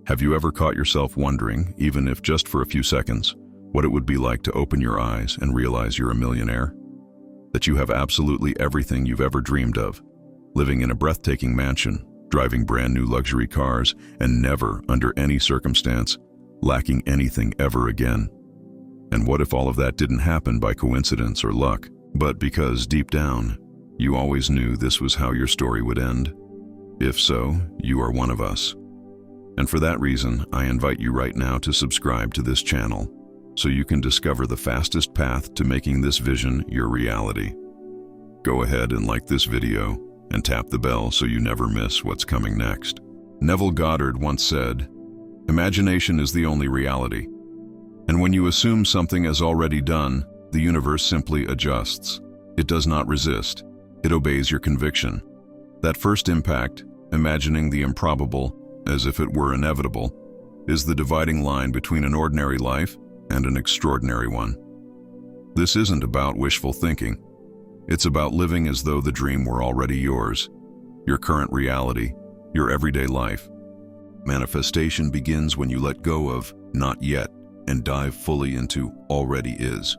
Have you ever caught yourself wondering, even if just for a few seconds, what it would be like to open your eyes and realize you're a millionaire? That you have absolutely everything you've ever dreamed of, living in a breathtaking mansion, driving brand new luxury cars, and never, under any circumstance, lacking anything ever again. And what if all of that didn't happen by coincidence or luck, but because deep down, you always knew this was how your story would end? If so, you are one of us. And for that reason, I invite you right now to subscribe to this channel, so you can discover the fastest path to making this vision your reality. Go ahead and like this video, and tap the bell so you never miss what's coming next. Neville Goddard once said, "Imagination is the only reality. And when you assume something is already done, the universe simply adjusts. It does not resist. It obeys your conviction." That first impact, imagining the improbable as if it were inevitable, is the dividing line between an ordinary life and an extraordinary one. This isn't about wishful thinking. It's about living as though the dream were already yours, your current reality, your everyday life. Manifestation begins when you let go of "not yet" and dive fully into "already is."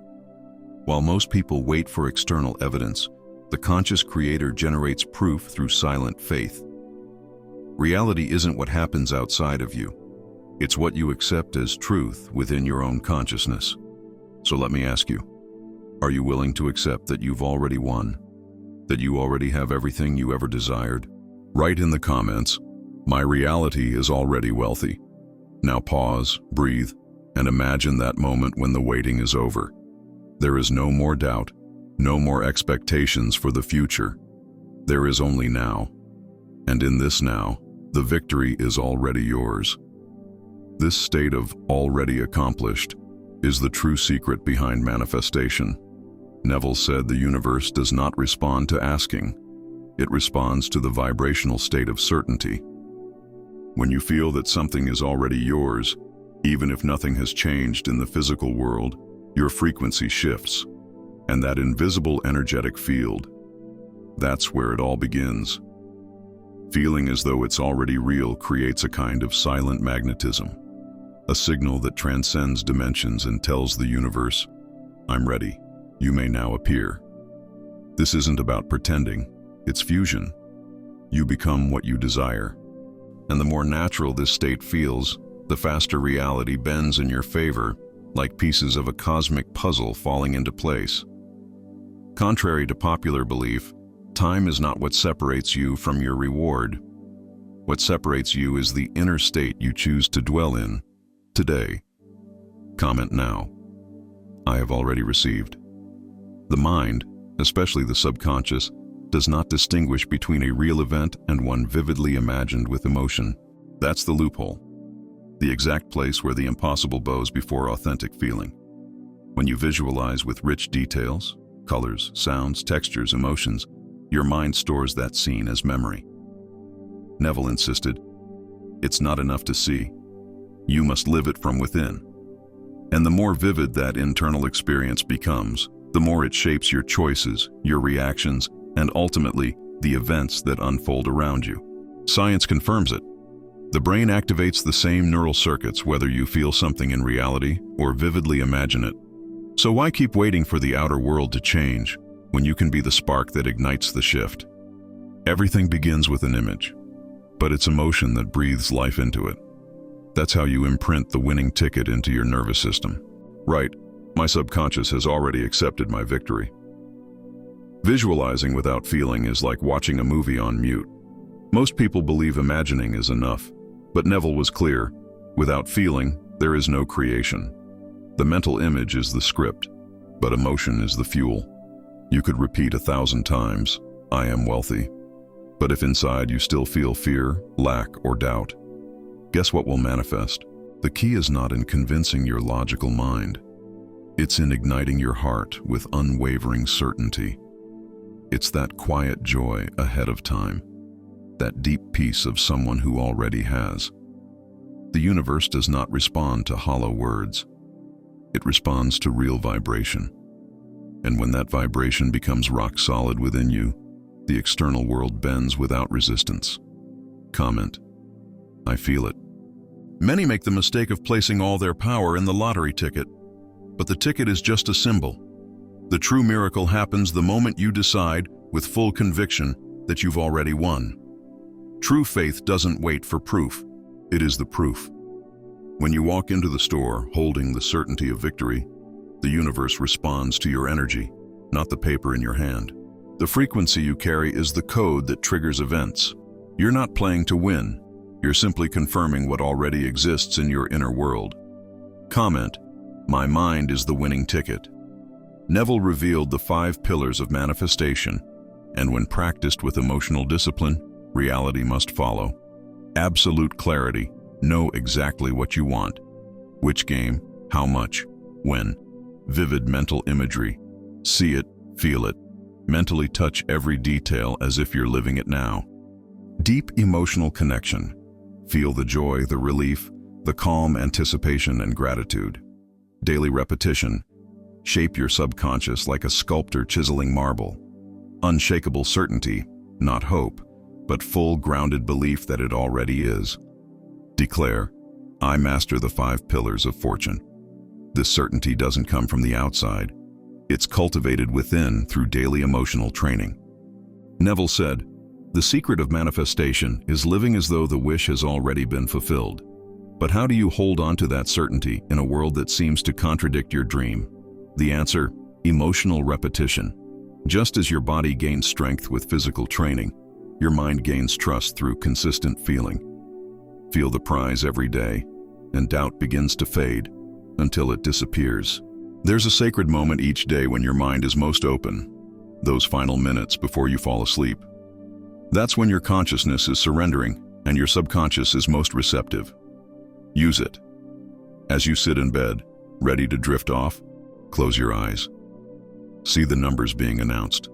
While most people wait for external evidence, the conscious creator generates proof through silent faith. Reality isn't what happens outside of you. It's what you accept as truth within your own consciousness. So let me ask you, are you willing to accept that you've already won? That you already have everything you ever desired? Write in the comments, "My reality is already wealthy." Now pause, breathe, and imagine that moment when the waiting is over. There is no more doubt, no more expectations for the future. There is only now. And in this now, the victory is already yours. This state of "already accomplished" is the true secret behind manifestation. Neville said the universe does not respond to asking. It responds to the vibrational state of certainty. When you feel that something is already yours, even if nothing has changed in the physical world, your frequency shifts. And that invisible energetic field, that's where it all begins. Feeling as though it's already real creates a kind of silent magnetism, a signal that transcends dimensions and tells the universe, "I'm ready. You may now appear." This isn't about pretending, it's fusion. You become what you desire. And the more natural this state feels, the faster reality bends in your favor, like pieces of a cosmic puzzle falling into place. Contrary to popular belief, time is not what separates you from your reward. What separates you is the inner state you choose to dwell in today. Comment now, "I have already received." The mind, especially the subconscious, does not distinguish between a real event and one vividly imagined with emotion. That's the loophole. The exact place where the impossible bows before authentic feeling. When you visualize with rich details, colors, sounds, textures, emotions, your mind stores that scene as memory. Neville insisted, "It's not enough to see. You must live it from within." And the more vivid that internal experience becomes, the more it shapes your choices, your reactions, and ultimately, the events that unfold around you. Science confirms it. The brain activates the same neural circuits whether you feel something in reality or vividly imagine it. So why keep waiting for the outer world to change when you can be the spark that ignites the shift? Everything begins with an image, but it's emotion that breathes life into it. That's how you imprint the winning ticket into your nervous system. Right, my subconscious has already accepted my victory. Visualizing without feeling is like watching a movie on mute. Most people believe imagining is enough, but Neville was clear, without feeling, there is no creation. The mental image is the script, but emotion is the fuel. You could repeat 1,000 times, "I am wealthy," but if inside you still feel fear, lack, or doubt, guess what will manifest? The key is not in convincing your logical mind. It's in igniting your heart with unwavering certainty. It's that quiet joy ahead of time, that deep peace of someone who already has. The universe does not respond to hollow words. It responds to real vibration. And when that vibration becomes rock solid within you, the external world bends without resistance. Comment, "I feel it." Many make the mistake of placing all their power in the lottery ticket, but the ticket is just a symbol. The true miracle happens the moment you decide, with full conviction, that you've already won. True faith doesn't wait for proof. It is the proof. When you walk into the store holding the certainty of victory, the universe responds to your energy, not the paper in your hand. The frequency you carry is the code that triggers events. You're not playing to win. You're simply confirming what already exists in your inner world. Comment: "My mind is the winning ticket." Neville revealed the 5 pillars of manifestation, and when practiced with emotional discipline, reality must follow. Absolute clarity. Know exactly what you want. Which game, how much, when. Vivid mental imagery. See it, feel it. Mentally touch every detail as if you're living it now. Deep emotional connection. Feel the joy, the relief, the calm anticipation and gratitude. Daily repetition. Shape your subconscious like a sculptor chiseling marble. Unshakable certainty, not hope, but full grounded belief that it already is. Declare, "I master the 5 pillars of fortune." This certainty doesn't come from the outside. It's cultivated within through daily emotional training. Neville said, "The secret of manifestation is living as though the wish has already been fulfilled." But how do you hold on to that certainty in a world that seems to contradict your dream? The answer: emotional repetition. Just as your body gains strength with physical training, your mind gains trust through consistent feeling. Feel the prize every day, and doubt begins to fade until it disappears. There's a sacred moment each day when your mind is most open, those final minutes before you fall asleep. That's when your consciousness is surrendering and your subconscious is most receptive. Use it. As you sit in bed, ready to drift off, close your eyes. See the numbers being announced.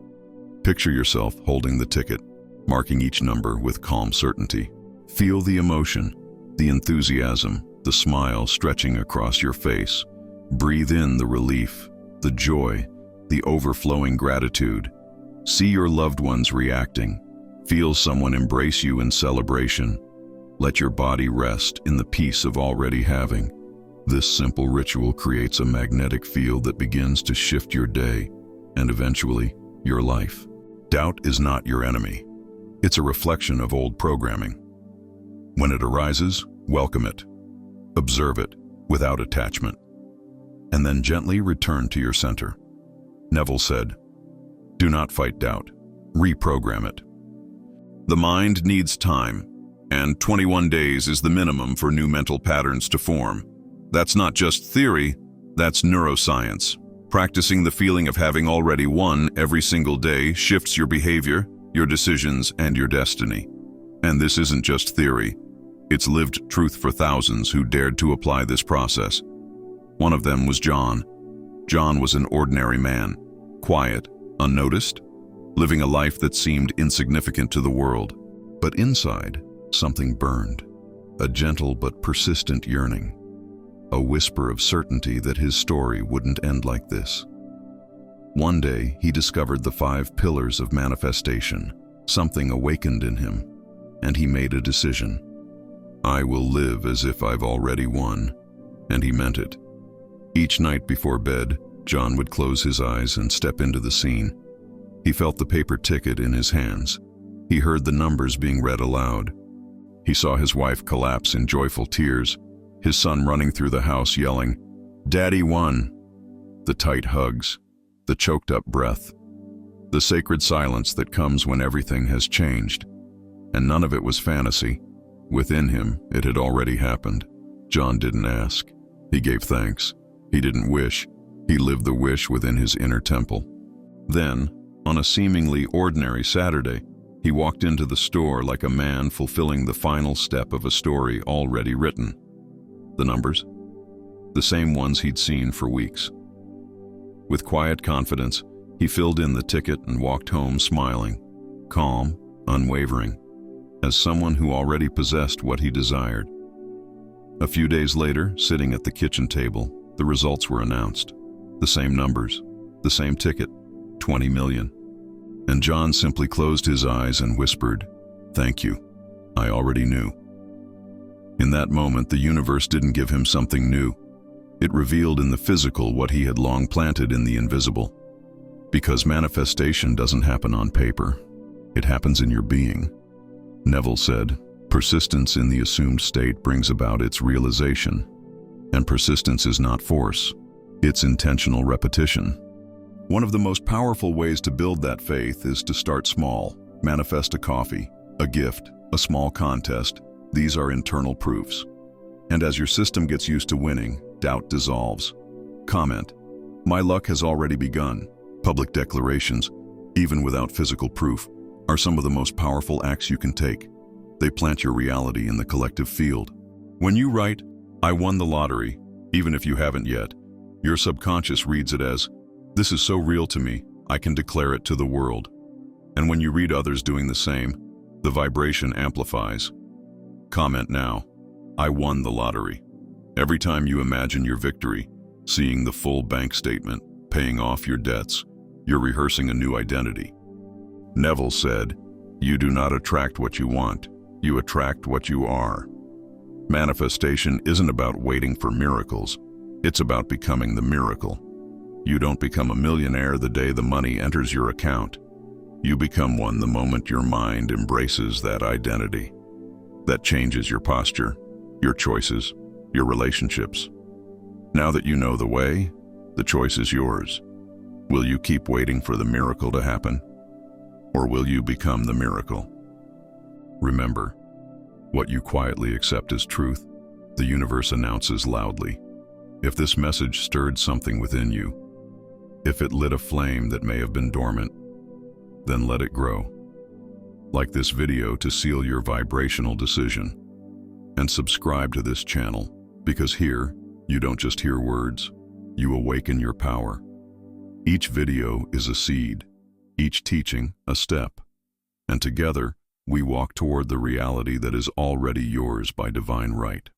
Picture yourself holding the ticket, marking each number with calm certainty. Feel the emotion, the enthusiasm, the smile stretching across your face. Breathe in the relief, the joy, the overflowing gratitude. See your loved ones reacting. Feel someone embrace you in celebration. Let your body rest in the peace of already having. This simple ritual creates a magnetic field that begins to shift your day and eventually your life. Doubt is not your enemy. It's a reflection of old programming. When it arises, welcome it. Observe it without attachment, and then gently return to your center. Neville said, "Do not fight doubt. Reprogram it." The mind needs time, and 21 days is the minimum for new mental patterns to form. That's not just theory, that's neuroscience. Practicing the feeling of having already won every single day shifts your behavior, your decisions, and your destiny. And this isn't just theory. It's lived truth for thousands who dared to apply this process. One of them was John. John was an ordinary man, quiet, unnoticed, living a life that seemed insignificant to the world. But inside, something burned, a gentle but persistent yearning, a whisper of certainty that his story wouldn't end like this. One day, he discovered the 5 pillars of manifestation. Something awakened in him, and he made a decision. "I will live as if I've already won," and he meant it. Each night before bed, John would close his eyes and step into the scene. He felt the paper ticket in his hands. He heard the numbers being read aloud. He saw his wife collapse in joyful tears, his son running through the house yelling, "Daddy won!" The tight hugs, the choked up breath, the sacred silence that comes when everything has changed. And none of it was fantasy. Within him, it had already happened. John didn't ask. He gave thanks. He didn't wish. He lived the wish within his inner temple. Then, on a seemingly ordinary Saturday, he walked into the store like a man fulfilling the final step of a story already written. The numbers? The same ones he'd seen for weeks. With quiet confidence, he filled in the ticket and walked home smiling, calm, unwavering, as someone who already possessed what he desired. A few days later, sitting at the kitchen table, the results were announced. The same numbers, the same ticket, 20 million. And John simply closed his eyes and whispered, "Thank you. I already knew." In that moment, the universe didn't give him something new. It revealed in the physical what he had long planted in the invisible. Because manifestation doesn't happen on paper. It happens in your being. Neville said, "Persistence in the assumed state brings about its realization." And persistence is not force. It's intentional repetition. One of the most powerful ways to build that faith is to start small. Manifest a coffee, a gift, a small contest. These are internal proofs. And as your system gets used to winning, doubt dissolves. Comment, "My luck has already begun." Public declarations, even without physical proof, are some of the most powerful acts you can take. They plant your reality in the collective field. When you write, "I won the lottery," even if you haven't yet, your subconscious reads it as, "This is so real to me, I can declare it to the world." And when you read others doing the same, the vibration amplifies. Comment now, "I won the lottery." Every time you imagine your victory, seeing the full bank statement, paying off your debts, you're rehearsing a new identity. Neville said, "You do not attract what you want, you attract what you are." Manifestation isn't about waiting for miracles, it's about becoming the miracle. You don't become a millionaire the day the money enters your account. You become one the moment your mind embraces that identity. That changes your posture, your choices, your relationships. Now that you know the way, the choice is yours. Will you keep waiting for the miracle to happen? Or will you become the miracle? Remember, what you quietly accept as truth, the universe announces loudly. If this message stirred something within you, if it lit a flame that may have been dormant, then let it grow. Like this video to seal your vibrational decision. And subscribe to this channel, because here, you don't just hear words, you awaken your power. Each video is a seed, each teaching a step, and together we walk toward the reality that is already yours by divine right.